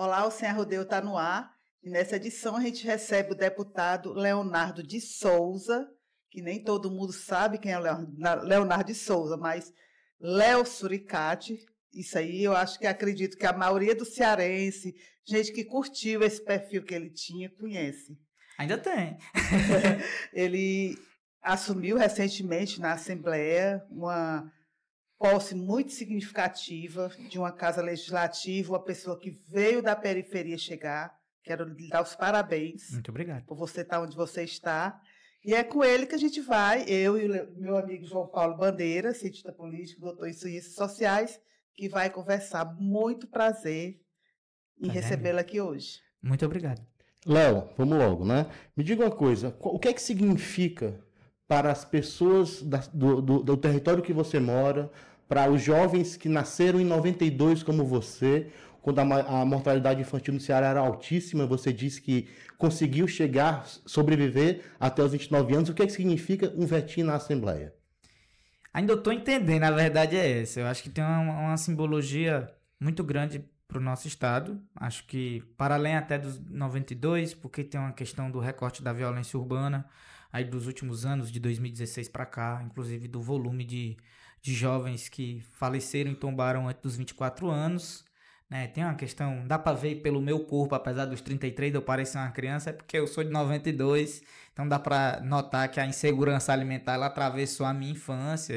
Olá, o Sem Arrodeio está no ar. E nessa edição a gente recebe o deputado Leonardo de Souza, que nem todo mundo sabe quem é o Leonardo de Souza, mas Léo Suricati, isso aí eu acho que acredito que a maioria do cearense, gente que curtiu esse perfil que ele tinha, conhece. Ainda tem. Ele assumiu recentemente na Assembleia uma posse muito significativa de uma casa legislativa, uma pessoa que veio da periferia chegar. Quero lhe dar os parabéns. Muito obrigado. Por você estar onde você está. E é com ele que a gente vai, eu e o meu amigo João Paulo Bandeira, cientista político, doutor em ciências sociais, que vai conversar. Muito prazer em recebê-lo aqui hoje. Muito obrigado. Léo, vamos logo, né? Me diga uma coisa, o que é que significa para as pessoas do território que você mora, para os jovens que nasceram em 92 como você, quando a mortalidade infantil no Ceará era altíssima, você disse que conseguiu chegar, sobreviver até os 29 anos, o que é que significa um vetinho na Assembleia? Ainda eu estou entendendo, a verdade é essa. Eu acho que tem uma simbologia muito grande para o nosso estado. Acho que, para além até dos 92, porque tem uma questão do recorte da violência urbana, aí dos últimos anos, de 2016 para cá, inclusive do volume de jovens que faleceram e tombaram antes dos 24 anos. Né? Tem uma questão, dá para ver pelo meu corpo, apesar dos 33 eu parecer uma criança, é porque eu sou de 92, então dá para notar que a insegurança alimentar ela atravessou a minha infância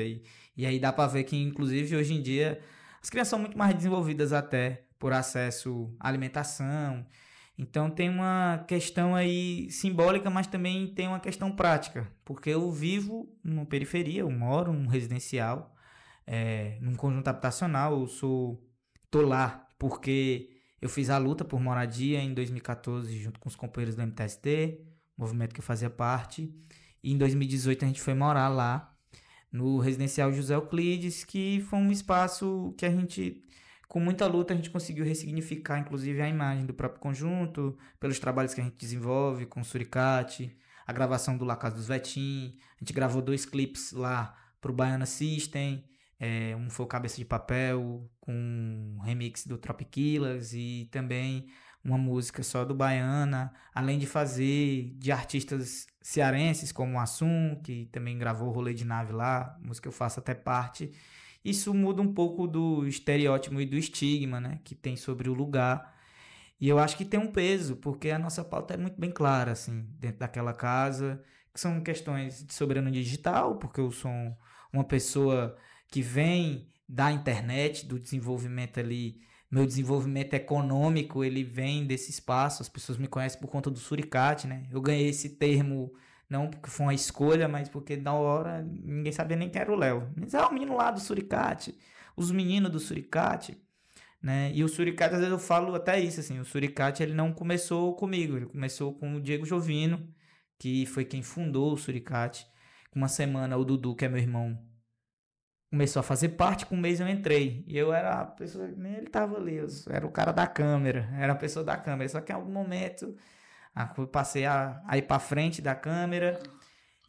e aí dá para ver que, inclusive, hoje em dia, as crianças são muito mais desenvolvidas até por acesso à alimentação. Então tem uma questão aí simbólica, mas também tem uma questão prática, porque eu vivo numa periferia, eu moro num residencial, num conjunto habitacional, tô lá porque eu fiz a luta por moradia em 2014 junto com os companheiros do MTST, movimento que eu fazia parte, e em 2018 a gente foi morar lá no residencial José Euclides, que foi um espaço que a gente, com muita luta, a gente conseguiu ressignificar, inclusive, a imagem do próprio conjunto, pelos trabalhos que a gente desenvolve com o Suricati, a gravação do La Casa dos Vetim. A gente gravou 2 clipes lá pro Baiana System, um foi o Cabeça de Papel, com um remix do Tropiquilas, e também uma música só do Baiana, além de fazer de artistas cearenses, como o Assum, que também gravou o Rolê de Nave lá, música que eu faço até parte. Isso muda um pouco do estereótipo e do estigma, né, que tem sobre o lugar. E eu acho que tem um peso, porque a nossa pauta é muito bem clara, assim, dentro daquela casa, que são questões de soberania digital, porque eu sou uma pessoa que vem da internet, do desenvolvimento ali, meu desenvolvimento econômico, ele vem desse espaço, as pessoas me conhecem por conta do Suricati, né? Eu ganhei esse termo não porque foi uma escolha, mas porque na hora ninguém sabia nem quem era o Léo. Mas o menino lá do Suricati, os meninos do Suricati, né? E o Suricati, às vezes eu falo até isso, assim, o Suricati ele não começou comigo, ele começou com o Diego Jovino, que foi quem fundou o Suricati. Uma semana o Dudu, que é meu irmão, começou a fazer parte, com um mês eu entrei. E eu era a pessoa, nem ele tava ali, eu era o cara da câmera, era a pessoa da câmera. Só que em algum momento eu passei a ir pra frente da câmera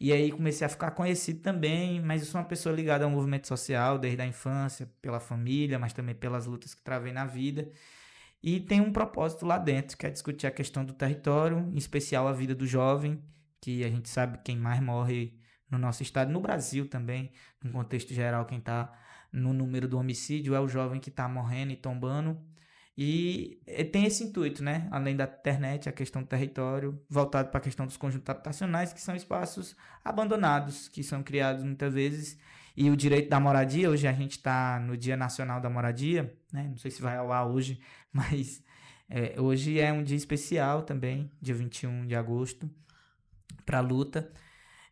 e aí comecei a ficar conhecido também, mas eu sou uma pessoa ligada ao movimento social desde a infância, pela família, mas também pelas lutas que travei na vida. E tem um propósito lá dentro, que é discutir a questão do território, em especial a vida do jovem, que a gente sabe quem mais morre no nosso estado, no Brasil também, no contexto geral, quem está no número do homicídio é o jovem que está morrendo e tombando. E tem esse intuito, né? Além da internet, a questão do território, voltado para a questão dos conjuntos habitacionais, que são espaços abandonados, que são criados muitas vezes. E o direito da moradia, hoje a gente está no Dia Nacional da Moradia, né? Não sei se vai ao ar hoje, mas hoje é um dia especial também, dia 21 de agosto, para a luta.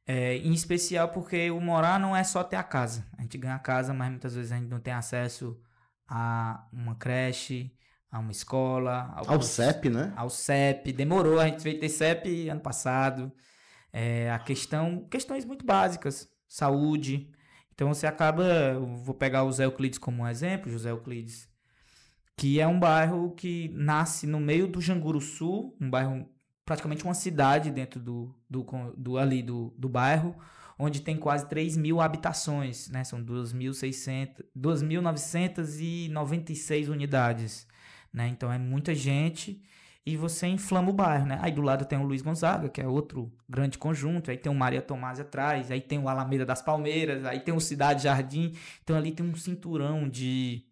Em especial porque o morar não é só ter a casa. A gente ganha a casa, mas muitas vezes a gente não tem acesso a uma creche, a uma escola. Ao CEP, né? Ao CEP. Demorou, a gente veio ter CEP ano passado. Questões muito básicas. Saúde. Então você acaba... Eu vou pegar o José Euclides como um exemplo. José Euclides, que é um bairro que nasce no meio do Janguruçu, um bairro... praticamente uma cidade dentro do bairro, onde tem quase 3.000 habitações, né? São 2.996 unidades, né? Então é muita gente e você inflama o bairro, né? Aí do lado tem o Luiz Gonzaga, que é outro grande conjunto, aí tem o Maria Tomás atrás, aí tem o Alameda das Palmeiras, aí tem o Cidade Jardim, então ali tem um cinturão de,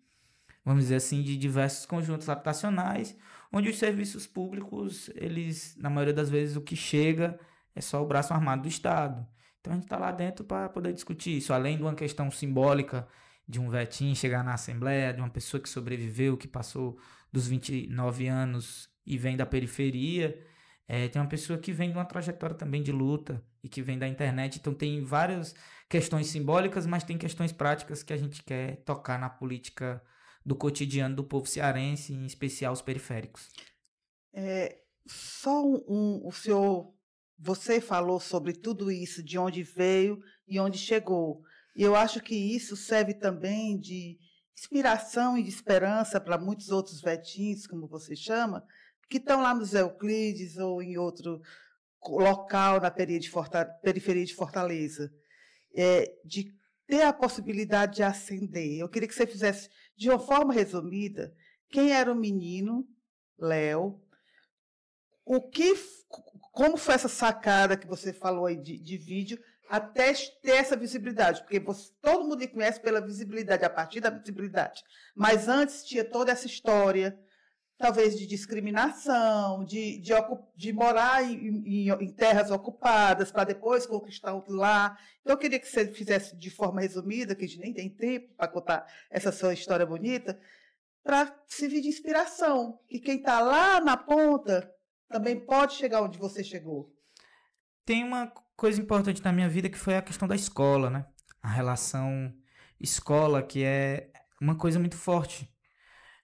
vamos dizer assim, de diversos conjuntos habitacionais, onde os serviços públicos, eles, na maioria das vezes, o que chega é só o braço armado do Estado. Então a gente está lá dentro para poder discutir isso, além de uma questão simbólica de um vetinho chegar na Assembleia, de uma pessoa que sobreviveu, que passou dos 29 anos e vem da periferia, tem uma pessoa que vem de uma trajetória também de luta e que vem da internet, então tem várias questões simbólicas, mas tem questões práticas que a gente quer tocar na política do cotidiano do povo cearense, em especial os periféricos. O senhor, você falou sobre tudo isso, de onde veio e onde chegou. E eu acho que isso serve também de inspiração e de esperança para muitos outros vetinhos, como você chama, que estão lá nos Euclides ou em outro local na periferia de Fortaleza, de ter a possibilidade de ascender. Eu queria que você fizesse, de uma forma resumida, quem era o menino, Léo, como foi essa sacada que você falou aí de vídeo, até ter essa visibilidade, porque todo mundo lhe conhece pela visibilidade, a partir da visibilidade. Mas antes tinha toda essa história, talvez de discriminação, de morar em terras ocupadas, para depois conquistar outro lá. Então, eu queria que você fizesse de forma resumida, que a gente nem tem tempo para contar essa sua história bonita, para servir de inspiração. E quem está lá na ponta também pode chegar onde você chegou. Tem uma coisa importante na minha vida que foi a questão da escola, né? A relação escola, que é uma coisa muito forte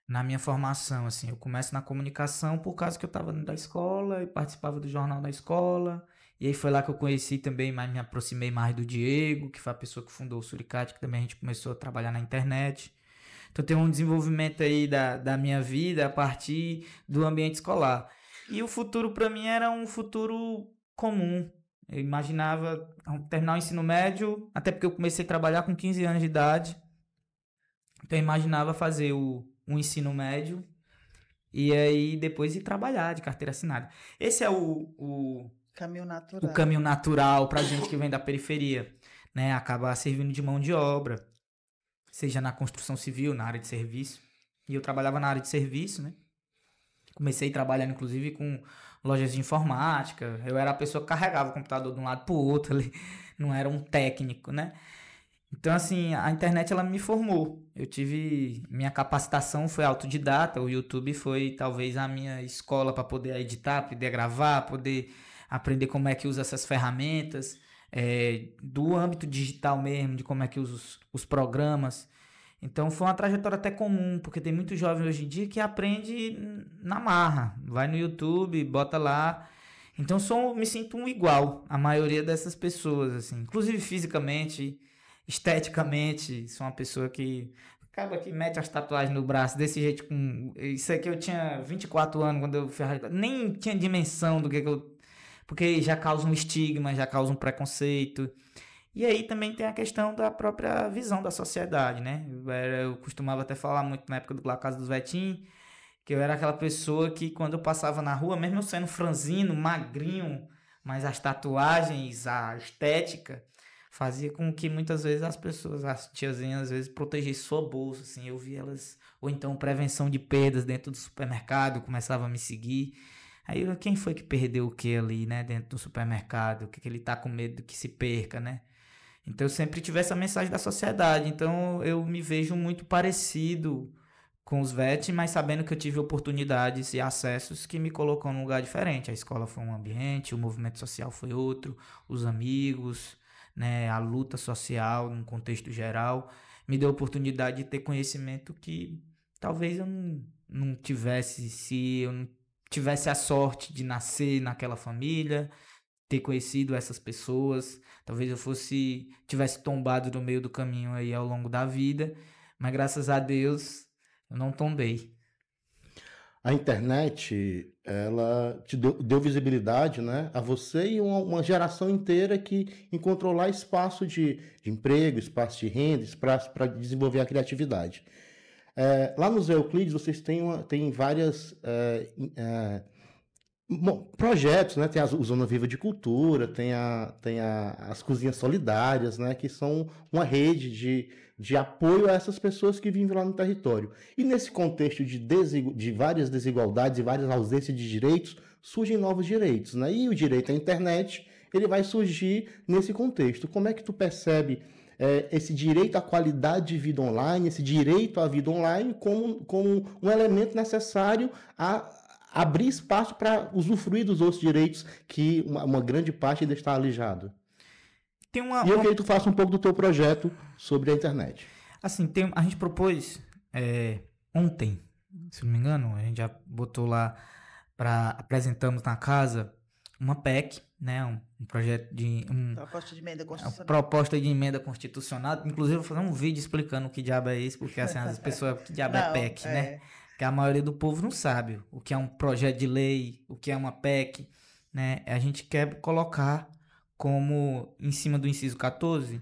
na minha formação, assim. Eu começo na comunicação por causa que eu estava dentro da escola e participava do jornal da escola. E aí foi lá que eu conheci também, me aproximei mais do Diego, que foi a pessoa que fundou o Suricate, que também a gente começou a trabalhar na internet. Então tem um desenvolvimento aí da minha vida a partir do ambiente escolar. E o futuro para mim era um futuro comum. Eu imaginava terminar o ensino médio, até porque eu comecei a trabalhar com 15 anos de idade. Então eu imaginava fazer o ensino médio e aí depois ir trabalhar de carteira assinada. Esse é o caminho natural para gente que vem da periferia, né? Acabar servindo de mão de obra, seja na construção civil, na área de serviço. E eu trabalhava na área de serviço, né? Comecei trabalhando, inclusive, com lojas de informática. Eu era a pessoa que carregava o computador de um lado para o outro ali. Não era um técnico, né? Então, assim, a internet, ela me formou. Minha capacitação foi autodidata. O YouTube foi, talvez, a minha escola para poder editar, poder gravar, poder aprender como é que usa essas ferramentas. Do âmbito digital mesmo, de como é que usa os programas. Então foi uma trajetória até comum, porque tem muitos jovens hoje em dia que aprende na marra. Vai no YouTube, bota lá. Então me sinto um igual a maioria dessas pessoas, assim. Inclusive fisicamente, esteticamente. Sou uma pessoa que acaba que mete as tatuagens no braço desse jeito. Isso aqui eu tinha 24 anos quando eu fiz. Nem tinha dimensão do que eu... Porque já causa um estigma, já causa um preconceito. E aí também tem a questão da própria visão da sociedade, né? Eu costumava até falar muito na época da Casa dos Vetinhos, que eu era aquela pessoa que quando eu passava na rua, mesmo eu sendo franzino, magrinho, mas as tatuagens, a estética, fazia com que muitas vezes as pessoas, as tiazinhas, às vezes protegessem sua bolsa, assim, eu via elas, ou então prevenção de perdas dentro do supermercado, começava a me seguir. Aí quem foi que perdeu o que ali, né, dentro do supermercado? O que ele tá com medo que se perca, né? Então eu sempre tive essa mensagem da sociedade, então eu me vejo muito parecido com os VET, mas sabendo que eu tive oportunidades e acessos que me colocam num lugar diferente. A escola foi um ambiente, o movimento social foi outro, os amigos, né, a luta social num contexto geral, me deu a oportunidade de ter conhecimento que talvez eu não tivesse, se eu não tivesse a sorte de nascer naquela família, ter conhecido essas pessoas, talvez eu tivesse tombado no meio do caminho aí ao longo da vida, mas graças a Deus eu não tombei. A internet, ela te deu visibilidade, né, a você e uma geração inteira que encontrou lá espaço de emprego, espaço de renda, espaço para desenvolver a criatividade. Lá no Zé Euclides, vocês têm várias projetos, né? Tem a Zona Viva de Cultura, tem as Cozinhas Solidárias, né? Que são uma rede de apoio a essas pessoas que vivem lá no território. E nesse contexto de várias desigualdades e várias ausências de direitos, surgem novos direitos, né? E o direito à internet, ele vai surgir nesse contexto. Como é que tu percebe esse direito à qualidade de vida online, esse direito à vida online como um elemento necessário a abrir espaço para usufruir dos outros direitos que uma grande parte ainda está alijado? E eu queria que tu faça um pouco do teu projeto sobre a internet. Assim, a gente propôs ontem, se não me engano, a gente já botou lá, apresentamos na casa uma PEC, né, um projeto de... proposta de emenda constitucional. Proposta de emenda constitucional. Inclusive, eu vou fazer um vídeo explicando o que diabo é isso, porque assim, as pessoas, que diabo é PEC, né? Que a maioria do povo não sabe o que é um projeto de lei, o que é uma PEC, né? A gente quer colocar como, em cima do inciso 14,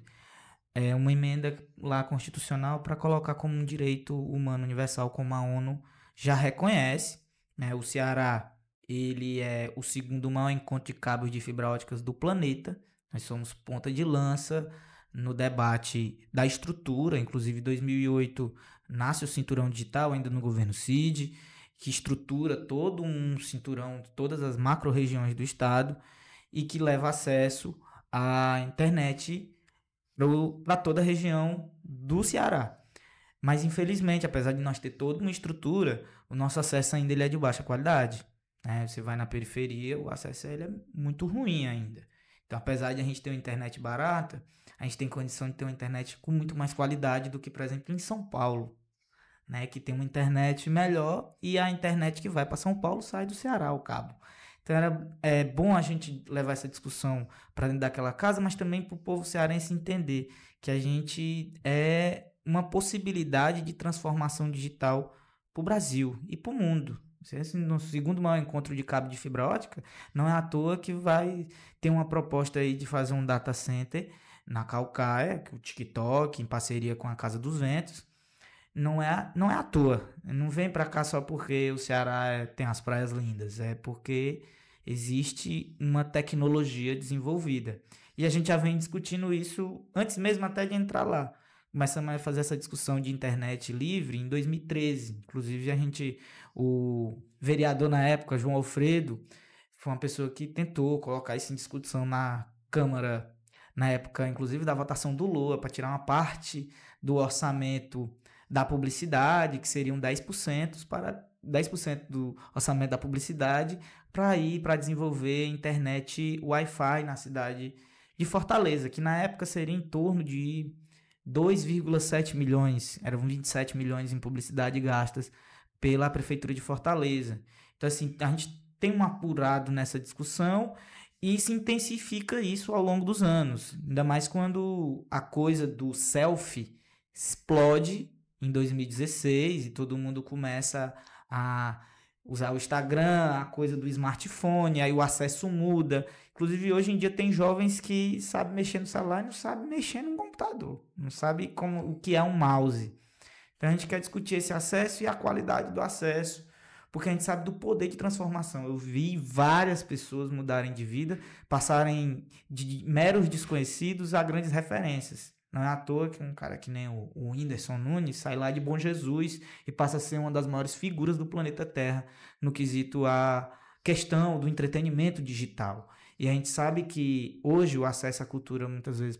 uma emenda lá constitucional para colocar como um direito humano universal, como a ONU já reconhece, né? O Ceará, ele é o segundo maior encontro de cabos de fibra óticas do planeta. Nós somos ponta de lança no debate da estrutura. Inclusive, em 2008, nasce o Cinturão Digital, ainda no governo Cid, que estrutura todo um cinturão de todas as macro-regiões do estado e que leva acesso à internet para toda a região do Ceará. Mas, infelizmente, apesar de nós ter toda uma estrutura, o nosso acesso ainda ele é de baixa qualidade. Você vai na periferia, o acesso ele é muito ruim ainda. Então, apesar de a gente ter uma internet barata, a gente tem condição de ter uma internet com muito mais qualidade do que, por exemplo, em São Paulo, né? Que tem uma internet melhor e a internet que vai para São Paulo sai do Ceará, o cabo. Então, é bom a gente levar essa discussão para dentro daquela casa, mas também para o povo cearense entender que a gente é uma possibilidade de transformação digital para o Brasil e para o mundo. No segundo maior encontro de cabo de fibra ótica, não é à toa que vai ter uma proposta aí de fazer um data center na Caucaia, que o TikTok, em parceria com a Casa dos Ventos. Não é à toa. Não vem para cá só porque o Ceará tem as praias lindas. É porque existe uma tecnologia desenvolvida. E a gente já vem discutindo isso antes mesmo até de entrar lá. Começamos a fazer essa discussão de internet livre em 2013. Inclusive, o vereador na época, João Alfredo, foi uma pessoa que tentou colocar isso em discussão na Câmara, na época, inclusive, da votação do Lula, para tirar uma parte do orçamento da publicidade, que seriam 10%, para 10% do orçamento da publicidade, para desenvolver internet Wi-Fi na cidade de Fortaleza, que na época seria em torno de 2,7 milhões, eram 27 milhões em publicidade gastas pela Prefeitura de Fortaleza. Então, assim, a gente tem um apurado nessa discussão e se intensifica isso ao longo dos anos. Ainda mais quando a coisa do selfie explode em 2016 e todo mundo começa a usar o Instagram, a coisa do smartphone, aí o acesso muda. Inclusive, hoje em dia tem jovens que sabem mexer no celular e não sabem mexer no computador, não sabem o que é um mouse. Então, a gente quer discutir esse acesso e a qualidade do acesso, porque a gente sabe do poder de transformação. Eu vi várias pessoas mudarem de vida, passarem de meros desconhecidos a grandes referências. Não é à toa que um cara que nem o Whindersson Nunes sai lá de Bom Jesus e passa a ser uma das maiores figuras do planeta Terra no quesito a questão do entretenimento digital. E a gente sabe que hoje o acesso à cultura, muitas vezes,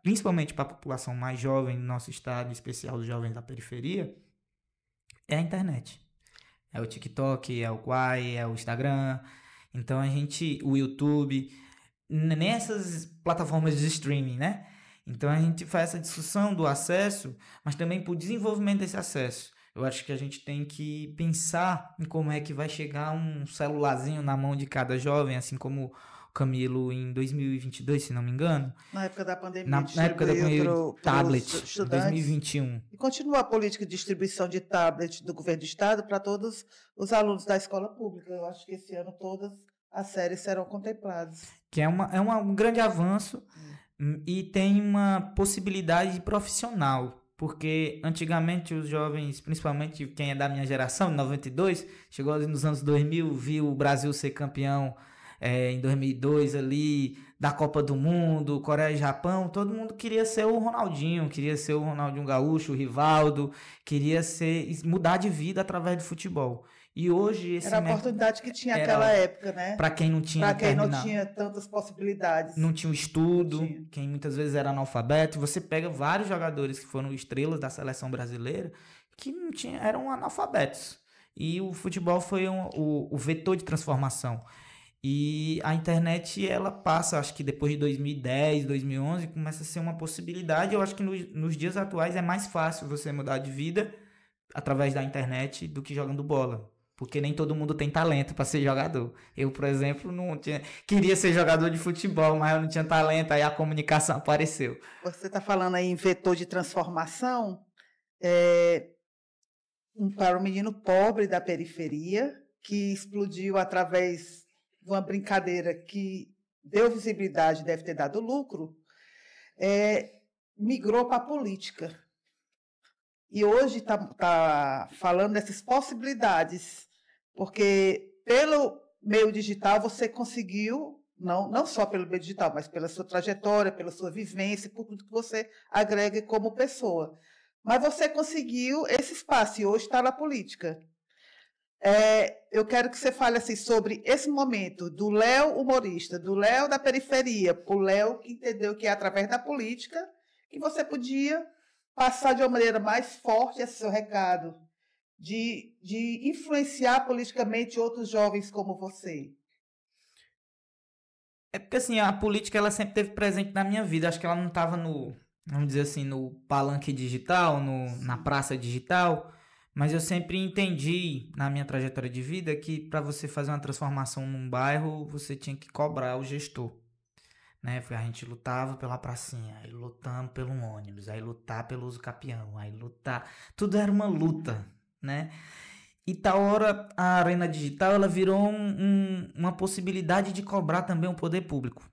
principalmente para a população mais jovem do nosso estado, em especial os jovens da periferia, é a internet. É o TikTok, é o Quai, é o Instagram. Então o YouTube, nessas plataformas de streaming, né? Então a gente faz essa discussão do acesso, mas também para o desenvolvimento desse acesso. Eu acho que a gente tem que pensar em como é que vai chegar um celularzinho na mão de cada jovem, assim como o Camilo em 2022, se não me engano. Na época da pandemia. Na época da pandemia, tablet, 2021. E continua a política de distribuição de tablet do governo do estado para todos os alunos da escola pública. Eu acho que esse ano todas as séries serão contempladas. Que é um grande avanço. E tem uma possibilidade profissional porque antigamente os jovens, principalmente quem é da minha geração, 92, chegou ali nos anos 2000, viu o Brasil ser campeão em 2002 ali, da Copa do Mundo, Coreia e Japão, todo mundo queria ser o Ronaldinho, queria ser o Ronaldinho Gaúcho, o Rivaldo, queria mudar de vida através do futebol. E hoje era a oportunidade que tinha naquela época, né? Para quem não tinha tantas possibilidades. Não tinha o estudo, quem muitas vezes era analfabeto. Você pega vários jogadores que foram estrelas da seleção brasileira que não eram analfabetos. E o futebol foi o vetor de transformação. E a internet, ela passa, acho que depois de 2010, 2011, começa a ser uma possibilidade. Eu acho que nos dias atuais é mais fácil você mudar de vida através da internet do que jogando bola. Porque nem todo mundo tem talento para ser jogador. Eu, por exemplo, queria ser jogador de futebol, mas eu não tinha talento, aí a comunicação apareceu. Você está falando aí em vetor de transformação para um menino pobre da periferia, que explodiu através de uma brincadeira que deu visibilidade, deve ter dado lucro, migrou para a política. E hoje está falando dessas possibilidades, porque pelo meio digital você conseguiu, não só pelo meio digital, mas pela sua trajetória, pela sua vivência, por tudo que você agrega como pessoa. Mas você conseguiu esse espaço e hoje está na política. Eu quero que você fale assim, sobre esse momento do Léo humorista, do Léo da periferia, para o Léo que entendeu que é através da política que você podia passar de uma maneira mais forte esse seu recado, de influenciar politicamente outros jovens como você. É porque, assim, a política ela sempre esteve presente na minha vida. Acho que ela não estava vamos dizer assim, no palanque digital, na praça digital, mas eu sempre entendi na minha trajetória de vida que para você fazer uma transformação num bairro, você tinha que cobrar o gestor. Né? A gente lutava pela pracinha, aí lutamos pelo ônibus, aí lutar pelo uso capião, aí lutar... Tudo era uma luta, né? E tal hora a arena digital ela virou uma possibilidade de cobrar também o poder público,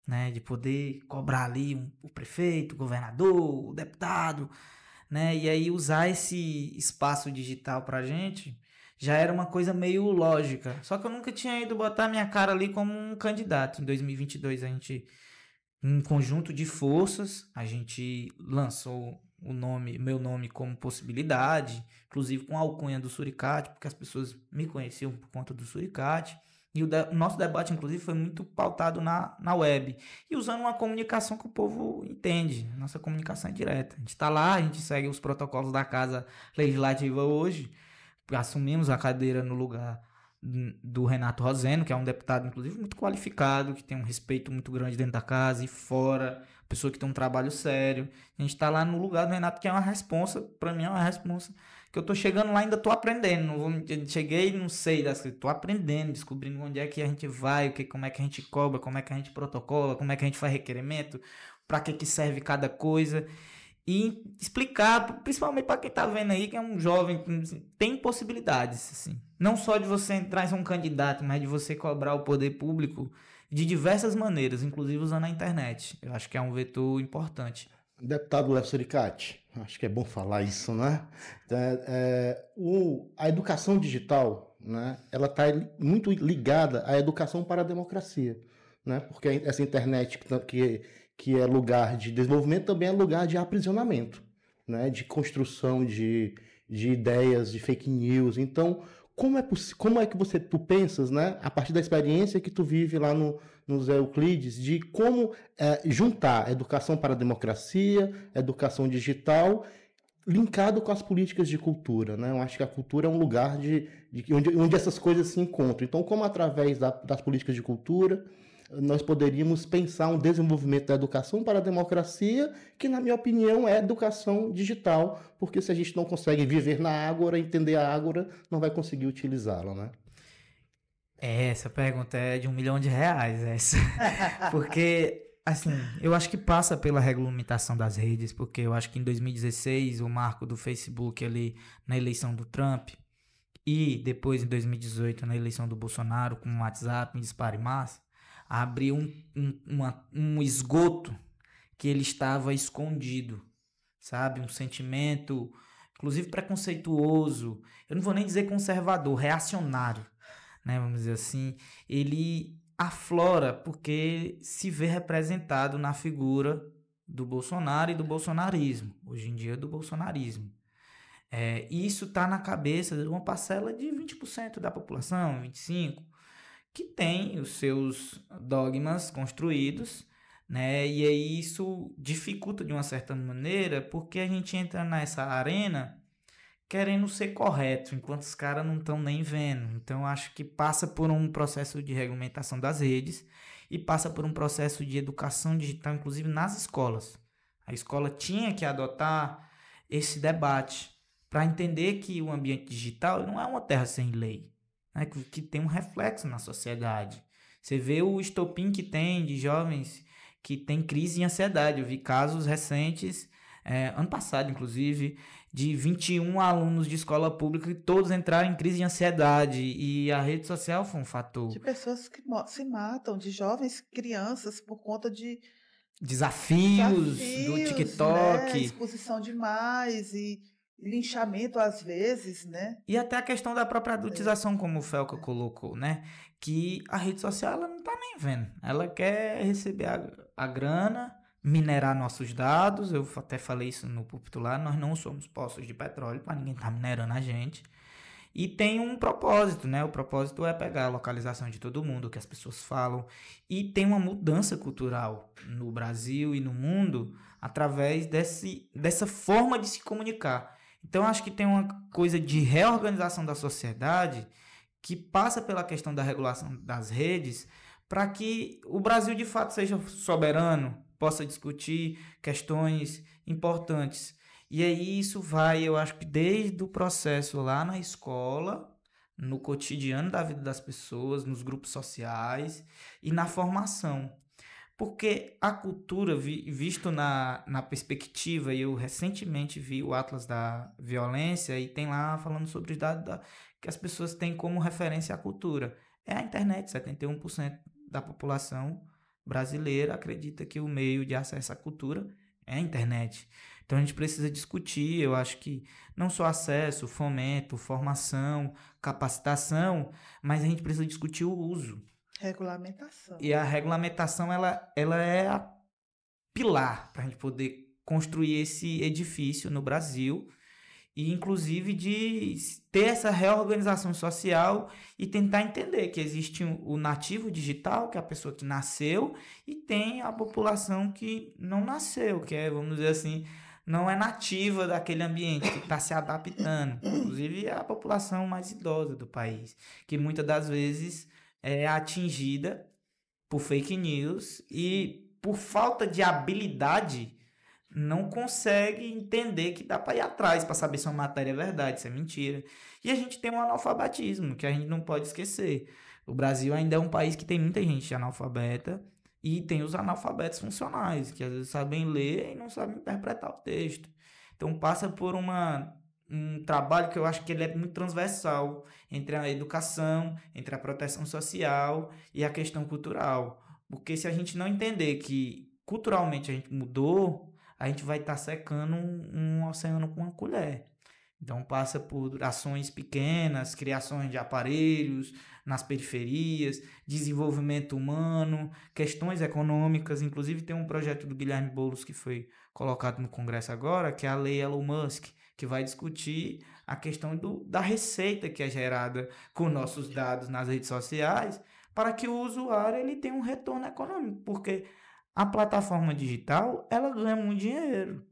né? De poder cobrar ali o prefeito, o governador, o deputado, né? E aí usar esse espaço digital pra gente já era uma coisa meio lógica. Só que eu nunca tinha ido botar minha cara ali como um candidato. Em 2022, a gente, em conjunto de forças, a gente lançou meu nome como possibilidade, inclusive com a alcunha do Suricate, porque as pessoas me conheciam por conta do Suricate. E o nosso debate, inclusive, foi muito pautado na web. E usando uma comunicação que o povo entende. Nossa comunicação é direta. A gente está lá, a gente segue os protocolos da Casa Legislativa hoje. Assumimos a cadeira no lugar do Renato Roseno, que é um deputado, inclusive, muito qualificado, que tem um respeito muito grande dentro da casa e fora, pessoa que tem um trabalho sério. A gente está lá no lugar do Renato, que é uma responsa, para mim é uma responsa, que eu tô chegando lá e ainda tô aprendendo. Cheguei e não sei das coisas, tô aprendendo, descobrindo onde é que a gente vai, como é que a gente cobra, como é que a gente protocola, como é que a gente faz requerimento, para que serve cada coisa. E explicar, principalmente para quem tá vendo aí, que é um jovem, tem possibilidades, assim. Não só de você entrar em ser um candidato, mas de você cobrar o poder público de diversas maneiras, inclusive usando a internet. Eu acho que é um vetor importante. Deputado Léo Suricate, acho que é bom falar isso, né? A educação digital, né, ela está muito ligada à educação para a democracia, né? Porque essa internet que é lugar de desenvolvimento, também é lugar de aprisionamento, né? De construção de ideias, de fake news. Então, como é que tu pensas, né? A partir da experiência que tu vive lá no Zé Euclides, de como juntar educação para a democracia, educação digital, linkado com as políticas de cultura, né? Eu acho que a cultura é um lugar onde essas coisas se encontram. Então, como através das políticas de cultura nós poderíamos pensar um desenvolvimento da educação para a democracia, que, na minha opinião, é educação digital, porque se a gente não consegue viver na Ágora, entender a Ágora, não vai conseguir utilizá-la, né? Essa pergunta é de R$1 milhão, essa. Porque, assim, eu acho que passa pela regulamentação das redes, porque eu acho que em 2016, o marco do Facebook ali na eleição do Trump, e depois em 2018, na eleição do Bolsonaro, com o WhatsApp em disparo em massa, abriu um esgoto que ele estava escondido, sabe? Um sentimento, inclusive preconceituoso. Eu não vou nem dizer conservador, reacionário, né? Vamos dizer assim. Ele aflora porque se vê representado na figura do Bolsonaro e do bolsonarismo. Hoje em dia, do bolsonarismo. E isso está na cabeça de uma parcela de 20% da população, 25%, que tem os seus dogmas construídos, né? E aí isso dificulta de uma certa maneira, porque a gente entra nessa arena querendo ser correto, enquanto os caras não estão nem vendo. Então, acho que passa por um processo de regulamentação das redes e passa por um processo de educação digital, inclusive nas escolas. A escola tinha que adotar esse debate para entender que o ambiente digital não é uma terra sem lei, né? Que tem um reflexo na sociedade. Você vê o estopim que tem de jovens que têm crise e ansiedade. Eu vi casos recentes, ano passado inclusive, de 21 alunos de escola pública e todos entraram em crise de ansiedade, e a rede social foi um fator. De pessoas que se matam, de jovens crianças por conta de desafios do TikTok, né? Exposição demais e linchamento às vezes, né? E até a questão da própria adultização, como o Felca colocou, né? Que a rede social ela não tá nem vendo. Ela quer receber a grana, minerar nossos dados. Eu até falei isso no púlpito lá, nós não somos poços de petróleo, para ninguém tá minerando a gente. E tem um propósito, né? O propósito é pegar a localização de todo mundo, o que as pessoas falam. E tem uma mudança cultural no Brasil e no mundo através dessa forma de se comunicar. Então, acho que tem uma coisa de reorganização da sociedade que passa pela questão da regulação das redes para que o Brasil, de fato, seja soberano, possa discutir questões importantes. E aí isso vai, eu acho que desde o processo lá na escola, no cotidiano da vida das pessoas, nos grupos sociais e na formação. Porque a cultura, visto na perspectiva, e eu recentemente vi o Atlas da Violência e tem lá falando sobre os dados que as pessoas têm como referência a cultura. É a internet, 71% da população brasileira acredita que o meio de acesso à cultura é a internet. Então a gente precisa discutir, eu acho que não só acesso, fomento, formação, capacitação, mas a gente precisa discutir o uso. Regulamentação. E a regulamentação ela é a pilar para a gente poder construir esse edifício no Brasil e inclusive de ter essa reorganização social e tentar entender que existe o nativo digital, que é a pessoa que nasceu, e tem a população que não nasceu, que é, vamos dizer assim, não é nativa daquele ambiente, que está se adaptando. Inclusive a população mais idosa do país, que muitas das vezes é atingida por fake news e por falta de habilidade não consegue entender que dá para ir atrás para saber se uma matéria é verdade, se é mentira. E a gente tem um analfabetismo que a gente não pode esquecer. O Brasil ainda é um país que tem muita gente analfabeta e tem os analfabetos funcionais, que às vezes sabem ler e não sabem interpretar o texto. Então passa por um trabalho que eu acho que ele é muito transversal entre a educação, entre a proteção social e a questão cultural. Porque se a gente não entender que culturalmente a gente mudou, a gente vai estar secando um oceano com uma colher. Então passa por ações pequenas, criações de aparelhos nas periferias, desenvolvimento humano, questões econômicas. Inclusive tem um projeto do Guilherme Boulos que foi colocado no Congresso agora, que é a Lei Elon Musk, que vai discutir a questão da receita que é gerada com nossos dados nas redes sociais para que o usuário ele tenha um retorno econômico, porque a plataforma digital ela ganha muito dinheiro,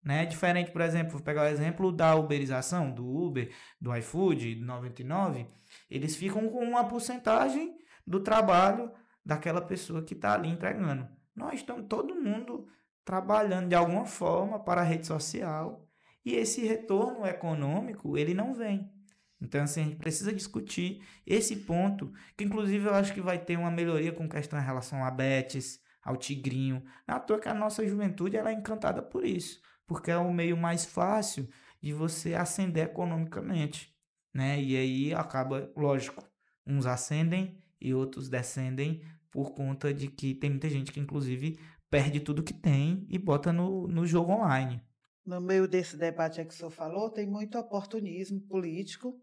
né? Diferente, por exemplo, vou pegar o exemplo da uberização, do Uber, do iFood, do 99, eles ficam com uma porcentagem do trabalho daquela pessoa que está ali entregando. Nós estamos todo mundo trabalhando de alguma forma para a rede social e esse retorno econômico ele não vem. Então, assim, a gente precisa discutir esse ponto, que inclusive eu acho que vai ter uma melhoria com questão em relação a Betis, ao Tigrinho. Não é à toa que a nossa juventude ela é encantada por isso, porque é o meio mais fácil de você ascender economicamente, né? E aí acaba, lógico, uns ascendem e outros descendem por conta de que tem muita gente que inclusive perde tudo que tem e bota no jogo online. No meio desse debate que o senhor falou, tem muito oportunismo político.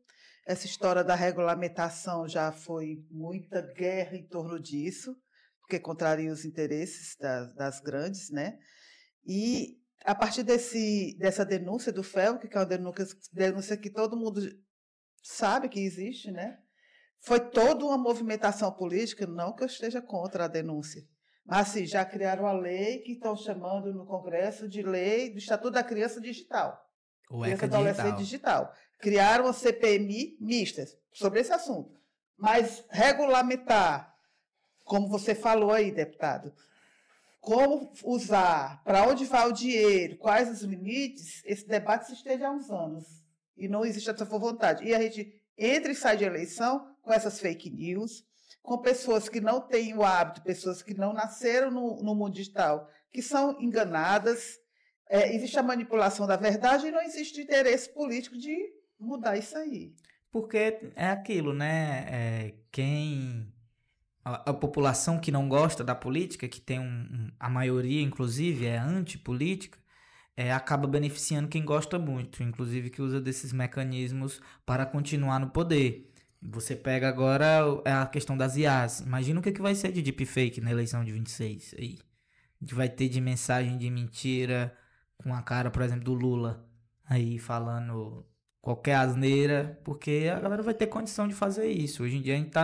Essa história da regulamentação já foi muita guerra em torno disso, porque contraria os interesses das grandes, né? E a partir dessa denúncia do FELC, que é uma denúncia que todo mundo sabe que existe, né? Foi toda uma movimentação política, não que eu esteja contra a denúncia, mas assim, já criaram a lei que estão chamando no Congresso de lei do Estatuto da Criança Digital. O Criança ECA Adolescente Digital. Criaram uma CPMI mista sobre esse assunto. Mas regulamentar, como você falou aí, deputado, como usar, para onde vai o dinheiro, quais os limites, esse debate se estende há uns anos. E não existe essa vontade. E a gente entra e sai de eleição com essas fake news, com pessoas que não têm o hábito, pessoas que não nasceram no mundo digital, que são enganadas. Existe a manipulação da verdade e não existe interesse político de mudar isso aí. Porque é aquilo, né? A população que não gosta da política, que tem a maioria, inclusive, é antipolítica, acaba beneficiando quem gosta muito, inclusive que usa desses mecanismos para continuar no poder. Você pega agora a questão das IAs. Imagina o que vai ser de deepfake na eleição de 26. Aí. A gente vai ter de mensagem de mentira com a cara, por exemplo, do Lula, aí falando qualquer asneira, porque a galera vai ter condição de fazer isso. Hoje em dia a gente está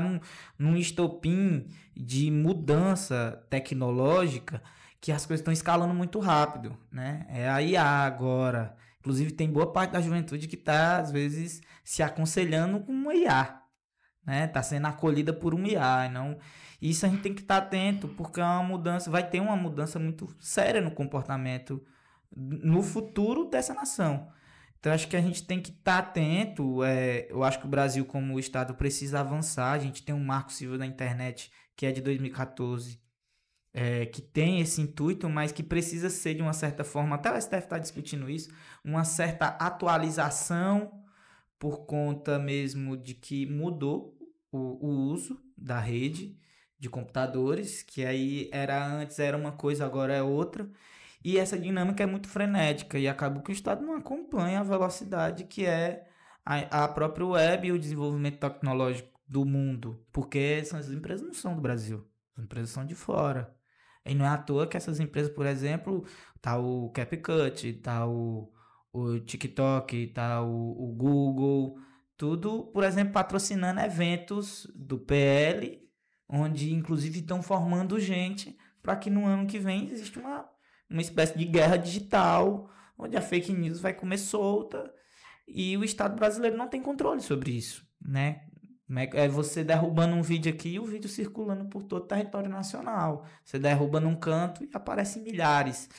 num estopim de mudança tecnológica que as coisas estão escalando muito rápido, né? É a IA agora. Inclusive tem boa parte da juventude que está, às vezes, se aconselhando com uma IA, né? Tá sendo acolhida por um IA, não... Isso a gente tem que estar atento, porque é uma mudança, vai ter uma mudança muito séria no comportamento no futuro dessa nação. Então, acho que a gente tem que estar atento. Eu acho que o Brasil, como Estado, precisa avançar. A gente tem um Marco Civil da Internet, que é de 2014, que tem esse intuito, mas que precisa ser, de uma certa forma, até o STF está discutindo isso, uma certa atualização por conta mesmo de que mudou o uso da rede de computadores, que aí antes era uma coisa, agora é outra. E essa dinâmica é muito frenética e acaba que o Estado não acompanha a velocidade que é a própria web e o desenvolvimento tecnológico do mundo, porque essas empresas não são do Brasil, as empresas são de fora. E não é à toa que essas empresas, por exemplo, tá o CapCut, tá o TikTok, tá o Google, tudo, por exemplo, patrocinando eventos do PL, onde inclusive estão formando gente para que no ano que vem exista uma espécie de guerra digital, onde a fake news vai comer solta e o Estado brasileiro não tem controle sobre isso, né? É você derrubando um vídeo aqui e o vídeo circulando por todo o território nacional. Você derruba num canto e aparecem milhares,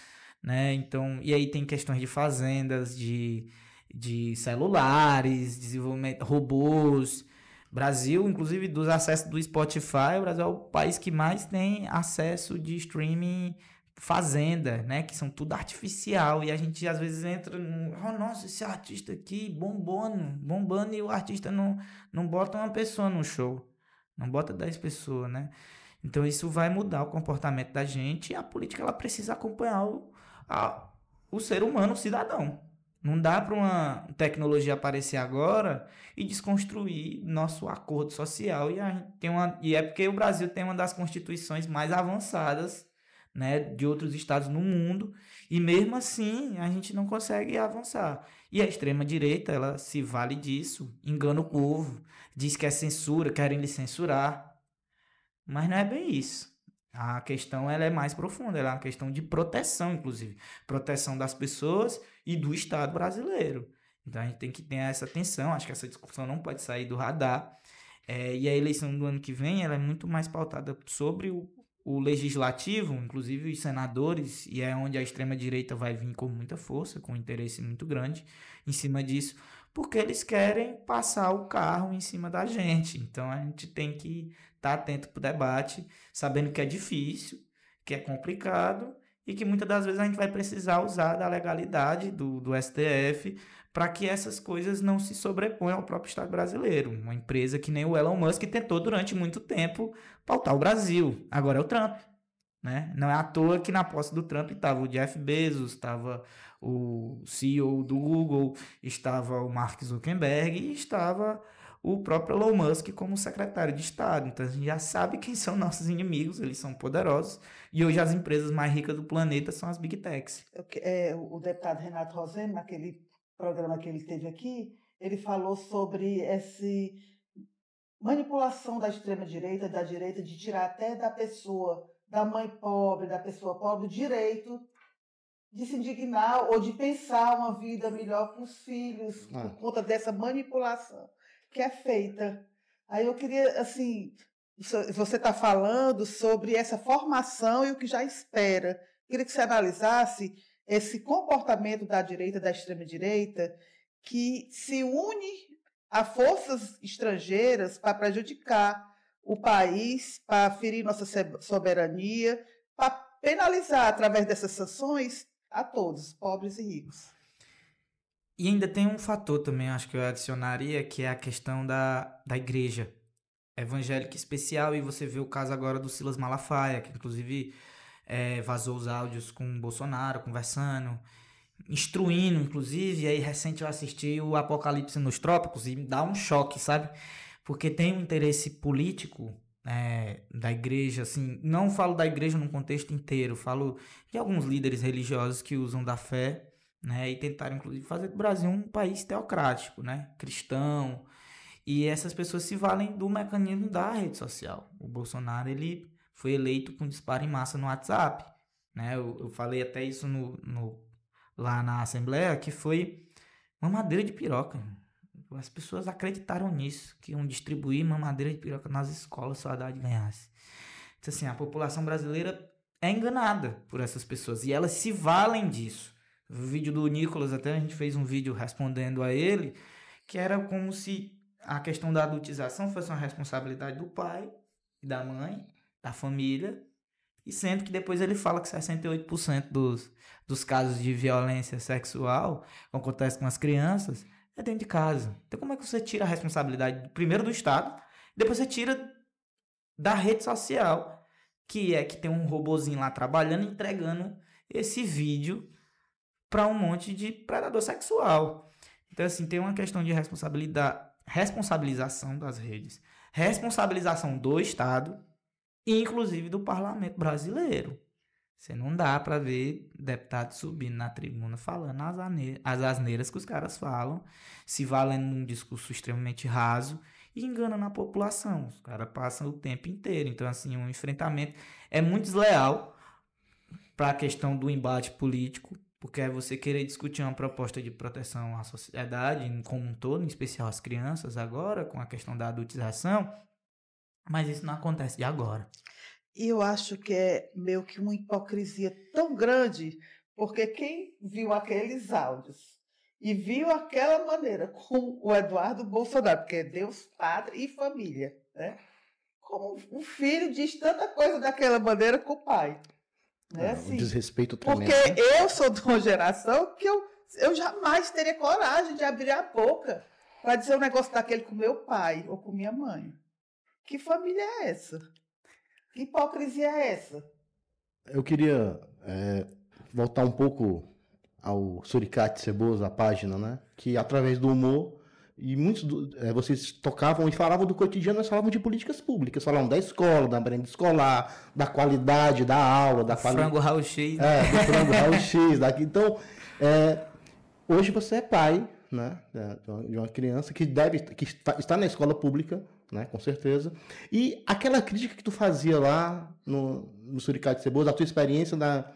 né? Então, e aí tem questões de fazendas, de celulares, desenvolvimento, robôs. Brasil, inclusive, dos acessos do Spotify, o Brasil é o país que mais tem acesso de streaming fazenda, né? Que são tudo artificial. E a gente às vezes entra nossa, esse artista aqui bombando, e o artista não bota uma pessoa no show. Não bota 10 pessoas, né? Então isso vai mudar o comportamento da gente e a política ela precisa acompanhar o ser humano, o cidadão. Não dá para uma tecnologia aparecer agora e desconstruir nosso acordo social. E é porque o Brasil tem uma das constituições mais avançadas, né, de outros estados no mundo, e mesmo assim a gente não consegue avançar. E a extrema-direita, ela se vale disso, engana o povo, diz que é censura, querem lhe censurar, mas não é bem isso. A questão ela é mais profunda, ela é uma questão de proteção, inclusive, proteção das pessoas e do Estado brasileiro. Então a gente tem que ter essa atenção, acho que essa discussão não pode sair do radar, e a eleição do ano que vem ela é muito mais pautada sobre o legislativo, inclusive os senadores, e é onde a extrema-direita vai vir com muita força, com um interesse muito grande em cima disso, porque eles querem passar o carro em cima da gente. Então a gente tem que estar atento para o debate, sabendo que é difícil, que é complicado e que muitas das vezes a gente vai precisar usar da legalidade do STF para que essas coisas não se sobreponham ao próprio Estado brasileiro. Uma empresa que nem o Elon Musk tentou durante muito tempo pautar o Brasil. Agora é o Trump. né? Não é à toa que na posse do Trump estava o Jeff Bezos, estava o CEO do Google, estava o Mark Zuckerberg e estava o próprio Elon Musk como secretário de Estado. Então a gente já sabe quem são nossos inimigos, eles são poderosos. E hoje as empresas mais ricas do planeta são as Big Techs. O deputado Renato Rosendo, naquele programa que ele teve aqui, ele falou sobre essa manipulação da extrema-direita, da direita, de tirar até da pessoa, da mãe pobre, da pessoa pobre, o direito de se indignar ou de pensar uma vida melhor para os filhos, por conta dessa manipulação que é feita. Aí eu queria, assim, você está falando sobre essa formação e o que já espera. Queria que você analisasse esse comportamento da direita, da extrema-direita, que se une a forças estrangeiras para prejudicar o país, para ferir nossa soberania, para penalizar, através dessas sanções, a todos, pobres e ricos. E ainda tem um fator também, acho que eu adicionaria, que é a questão da igreja evangélica especial, e você vê o caso agora do Silas Malafaia, que inclusive vazou os áudios com o Bolsonaro, conversando, instruindo, inclusive. E aí recente eu assisti o Apocalipse nos Trópicos e me dá um choque, sabe? Porque tem um interesse político da igreja, assim, não falo da igreja num contexto inteiro, falo de alguns líderes religiosos que usam da fé, né, e tentaram inclusive fazer do Brasil um país teocrático, né, cristão, e essas pessoas se valem do mecanismo da rede social. O Bolsonaro, ele foi eleito com disparo em massa no WhatsApp, né, eu falei até isso lá na Assembleia, que foi mamadeira de piroca. As pessoas acreditaram nisso, que iam distribuir mamadeira de piroca nas escolas se o Haddad ganhasse. Então, assim, a população brasileira é enganada por essas pessoas e elas se valem disso. O vídeo do Nicolas, até a gente fez um vídeo respondendo a ele, que era como se a questão da adultização fosse uma responsabilidade do pai, da mãe, da família, e sendo que depois ele fala que 68% dos casos de violência sexual que acontece com as crianças é dentro de casa. Então como é que você tira a responsabilidade primeiro do Estado, depois você tira da rede social, que tem um robozinho lá trabalhando, entregando esse vídeo para um monte de predador sexual. Então assim, tem uma questão de responsabilização das redes, responsabilização do Estado, inclusive do parlamento brasileiro. Você não dá para ver deputado subindo na tribuna falando as asneiras que os caras falam, se valendo num discurso extremamente raso e enganando a população. Os caras passam o tempo inteiro. Então, assim, um enfrentamento é muito desleal para a questão do embate político, porque é você querer discutir uma proposta de proteção à sociedade como um todo, em especial às crianças agora, com a questão da adultização, mas isso não acontece de agora. E eu acho que é meio que uma hipocrisia tão grande, porque quem viu aqueles áudios e viu aquela maneira com o Eduardo Bolsonaro, porque é Deus, Pátria e Família, né? Como um filho diz tanta coisa daquela maneira com o pai. Né? Assim, um desrespeito tremendo. Porque eu sou de uma geração que eu jamais teria coragem de abrir a boca para dizer um negócio daquele com meu pai ou com minha mãe. Que família é essa? Que hipocrisia é essa? Eu queria voltar um pouco ao Suricate Ceboso, a página, né? Que através do humor, e muitos vocês tocavam e falavam do cotidiano, nós falavam de políticas públicas, falavam da escola, da merenda escolar, da qualidade da aula, da frango raio-x. Do frango raio-x. Então, hoje você é pai, né? De uma criança que está na escola pública, né, com certeza. E aquela crítica que tu fazia lá no Suricate Ceboso, a tua experiência da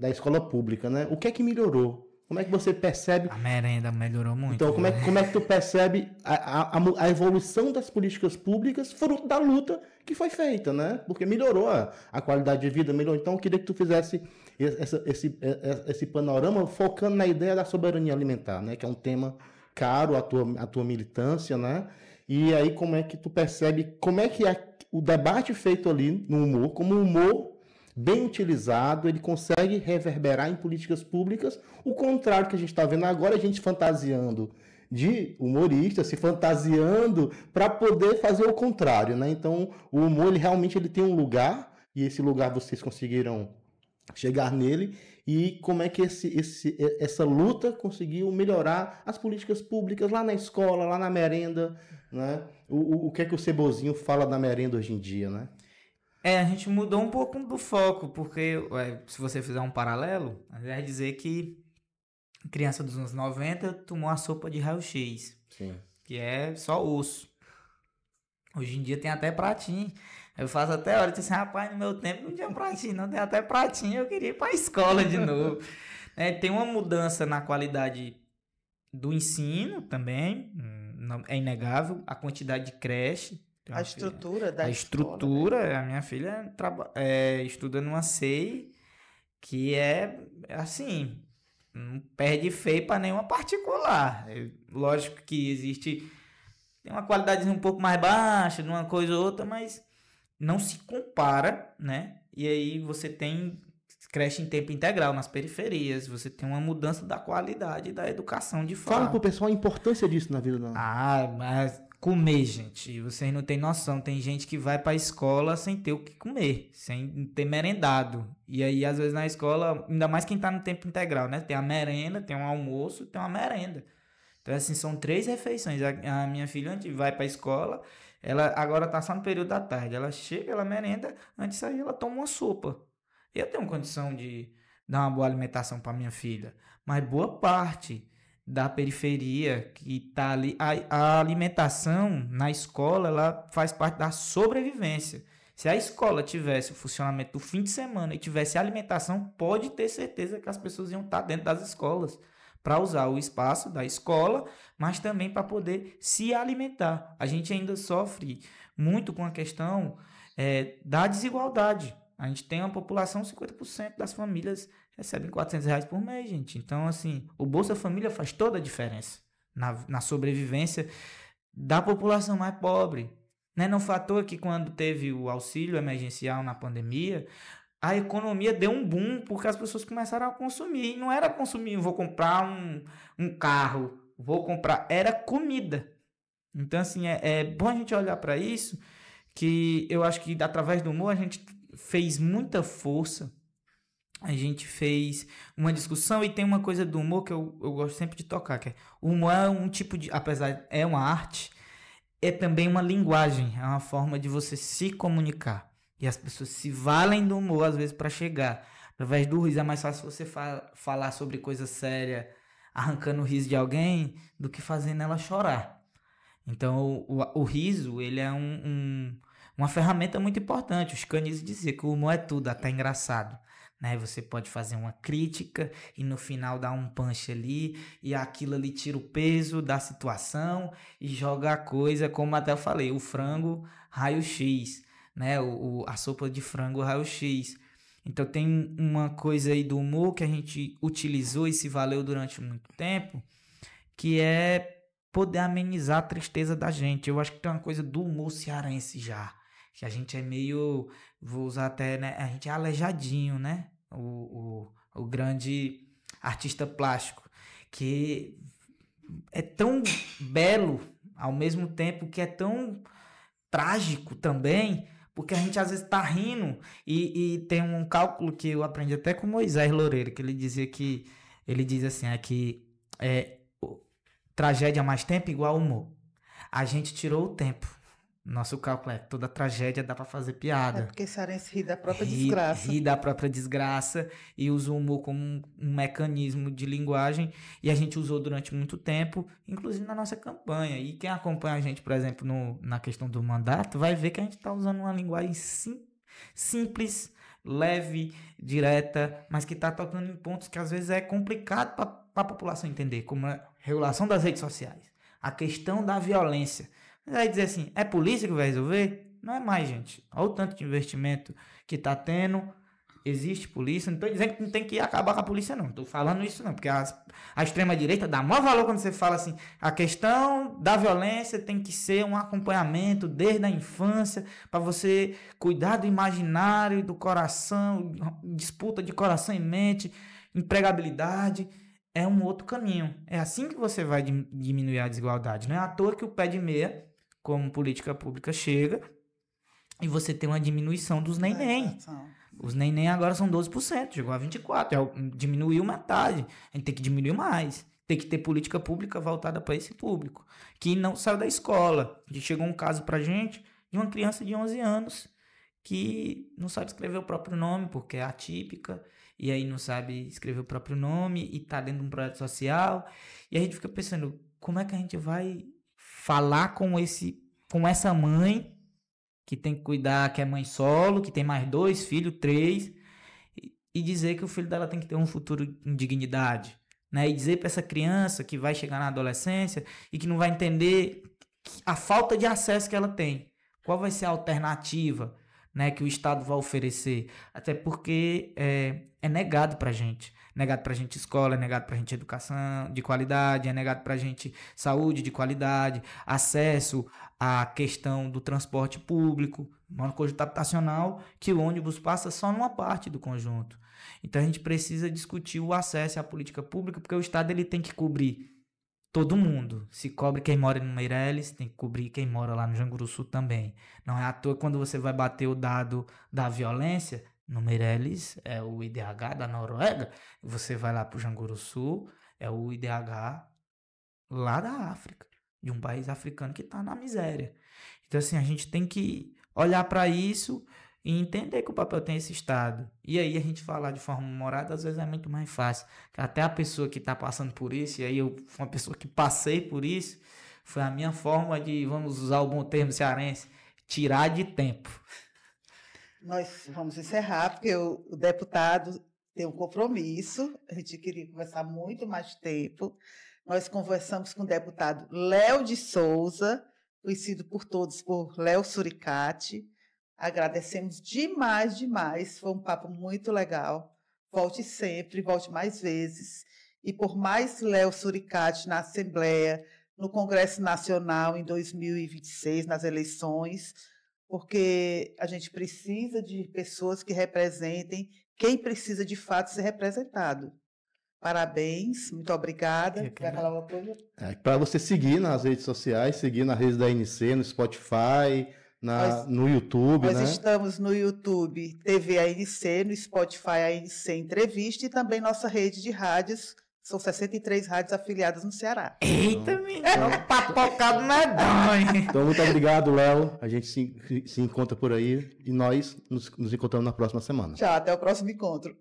escola pública, né? O que é que melhorou? Como é que você percebe... A merenda melhorou muito. Então, como é que tu percebe a evolução das políticas públicas fruto da luta que foi feita, né? Porque melhorou a qualidade de vida, melhorou. Então, eu queria que tu fizesse esse panorama focando na ideia da soberania alimentar, né? Que é um tema caro à tua militância, né? E aí, como é que tu percebe, como é que o debate feito ali no humor, como o humor bem utilizado, ele consegue reverberar em políticas públicas, o contrário que a gente está vendo agora, a gente fantasiando de humorista, se fantasiando para poder fazer o contrário, né? Então, o humor, ele realmente tem um lugar e esse lugar vocês conseguiram chegar nele, e como é que essa luta conseguiu melhorar as políticas públicas lá na escola, lá na merenda, né? O que é que o Cebozinho fala da merenda hoje em dia, né? A gente mudou um pouco do foco, porque se você fizer um paralelo, vai dizer que a criança dos anos 90 tomou a sopa de raio-x, Sim. que é só osso. Hoje em dia tem até pratinho. Eu faço até hora, eu disse assim, rapaz, no meu tempo não tinha pratinho, não tem até pratinho, eu queria ir para a escola de novo. Tem uma mudança na qualidade do ensino também, é inegável, a quantidade de creche. A estrutura da escola. A estrutura, né? A minha filha estuda numa SEI que é assim, não perde feio para nenhuma particular. Lógico que tem uma qualidade um pouco mais baixa de uma coisa ou outra, mas não se compara, né? E aí você tem creche em tempo integral nas periferias, você tem uma mudança da qualidade da educação de fato. Fala pro pessoal a importância disso na vida da... Mas comer, gente, vocês não têm noção, tem gente que vai pra escola sem ter o que comer, sem ter merendado, e aí às vezes na escola, ainda mais quem tá no tempo integral, né? Tem a merenda, tem um almoço, tem uma merenda. Então assim, são 3 refeições. A minha filha antes vai pra escola, ela agora tá só no período da tarde, ela chega, ela merenda, antes de sair ela toma uma sopa. Eu tenho condição de dar uma boa alimentação para minha filha, mas boa parte da periferia que tá ali, a alimentação na escola, ela faz parte da sobrevivência. Se a escola tivesse o funcionamento do fim de semana e tivesse alimentação, pode ter certeza que as pessoas iam estar dentro das escolas para usar o espaço da escola, mas também para poder se alimentar. A gente ainda sofre muito com a questão da desigualdade. A gente tem uma população, 50% das famílias recebem R$400 por mês, gente. Então, assim, o Bolsa Família faz toda a diferença na sobrevivência da população mais pobre. Não foi à toa que quando teve o auxílio emergencial na pandemia, a economia deu um boom porque as pessoas começaram a consumir. E não era consumir, vou comprar um carro, vou comprar, era comida. Então, assim, é bom a gente olhar para isso, que eu acho que através do humor a gente fez muita força, a gente fez uma discussão, e tem uma coisa do humor que eu gosto sempre de tocar, que o humor é um tipo de, apesar é uma arte, é também uma linguagem, é uma forma de você se comunicar, e as pessoas se valem do humor às vezes para chegar, através do riso. É mais fácil você falar sobre coisa séria arrancando o riso de alguém do que fazendo ela chorar. Então o riso, ele é uma ferramenta muito importante. Os Canis diziam que o humor é tudo, até engraçado, né? Você pode fazer uma crítica e no final dar um punch ali, e aquilo ali tira o peso da situação e joga a coisa, como até eu falei, o frango raio-x, né? A sopa de frango raio-x. Então tem uma coisa aí do humor que a gente utilizou e se valeu durante muito tempo, que é poder amenizar a tristeza da gente. Eu acho que tem uma coisa do humor cearense já, que a gente é meio, vou usar até, né? A gente é aleijadinho, né? O grande artista plástico, que é tão belo ao mesmo tempo que é tão trágico também, porque a gente às vezes tá rindo, e tem um cálculo que eu aprendi até com Moisés Loureiro, que ele dizia que, ele diz assim, tragédia mais tempo igual humor. A gente tirou o tempo. Nosso cálculo é toda tragédia dá pra fazer piada. É porque cearense ri da própria desgraça. Ri da própria desgraça e usa o humor como um mecanismo de linguagem, e a gente usou durante muito tempo, inclusive na nossa campanha. E quem acompanha a gente, por exemplo, na questão do mandato, vai ver que a gente tá usando uma linguagem simples, leve, direta, mas que tá tocando em pontos que às vezes é complicado para a população entender, como a regulação das redes sociais, a questão da violência. Vai dizer assim, é polícia que vai resolver? Não é mais, gente. Olha o tanto de investimento que está tendo. Existe polícia. Não estou dizendo que não tem que acabar com a polícia, não. Estou falando isso, não. Porque a extrema-direita dá maior valor quando você fala assim, a questão da violência tem que ser um acompanhamento desde a infância, para você cuidar do imaginário, do coração, disputa de coração e mente, empregabilidade. É um outro caminho. É assim que você vai diminuir a desigualdade. Não é à toa que o pé de meia, como política pública, chega e você tem uma diminuição dos neném. Os neném agora são 12%, chegou a 24%, diminuiu metade. A gente tem que diminuir mais. Tem que ter política pública voltada para esse público, que não saiu da escola. Chegou um caso pra gente de uma criança de 11 anos que não sabe escrever o próprio nome, porque é atípica, e aí não sabe escrever o próprio nome, e tá dentro de um projeto social, e a gente fica pensando, como é que a gente vai falar com essa mãe, que tem que cuidar, que é mãe solo, que tem mais 2 filhos, 3, e dizer que o filho dela tem que ter um futuro em dignidade, né? E dizer para essa criança que vai chegar na adolescência e que não vai entender a falta de acesso que ela tem. Qual vai ser a alternativa, né, que o Estado vai oferecer? Até porque é negado pra gente. Negado pra gente escola, é negado pra gente educação de qualidade, é negado pra gente saúde de qualidade, acesso à questão do transporte público, monoconjunto habitacional, que o ônibus passa só numa parte do conjunto. Então a gente precisa discutir o acesso à política pública, porque o Estado ele tem que cobrir todo mundo. Se cobre quem mora no Meireles, tem que cobrir quem mora lá no Janguruçu também. Não é à toa quando você vai bater o dado da violência, no Meireles é o IDH da Noruega, você vai lá pro Janguruçu, é o IDH lá da África, de um país africano que tá na miséria. Então assim, a gente tem que olhar para isso e entender que o papel tem esse Estado. E aí a gente falar de forma humorada às vezes é muito mais fácil. Até a pessoa que está passando por isso, e aí eu fui uma pessoa que passei por isso, foi a minha forma de, vamos usar o bom termo cearense, tirar de tempo. Nós vamos encerrar, porque o deputado tem um compromisso, a gente queria conversar muito mais tempo. Nós conversamos com o deputado Léo de Souza, conhecido por todos por Léo Suricati. Agradecemos demais, demais. Foi um papo muito legal. Volte sempre, volte mais vezes. E por mais Léo Suricati na Assembleia, no Congresso Nacional em 2026, nas eleições, porque a gente precisa de pessoas que representem quem precisa de fato ser representado. Parabéns, muito obrigada. Quer falar uma coisa? Para você seguir nas redes sociais, seguir na rede da ANC, no Spotify, no YouTube, nós né? estamos no YouTube, TV ANC, no Spotify ANC Entrevista e também nossa rede de rádios. São 63 rádios afiliadas no Ceará. Eita, menino, papocado medonho. Então, muito obrigado, Léo. A gente se encontra por aí e nós nos encontramos na próxima semana. Tchau, até o próximo encontro.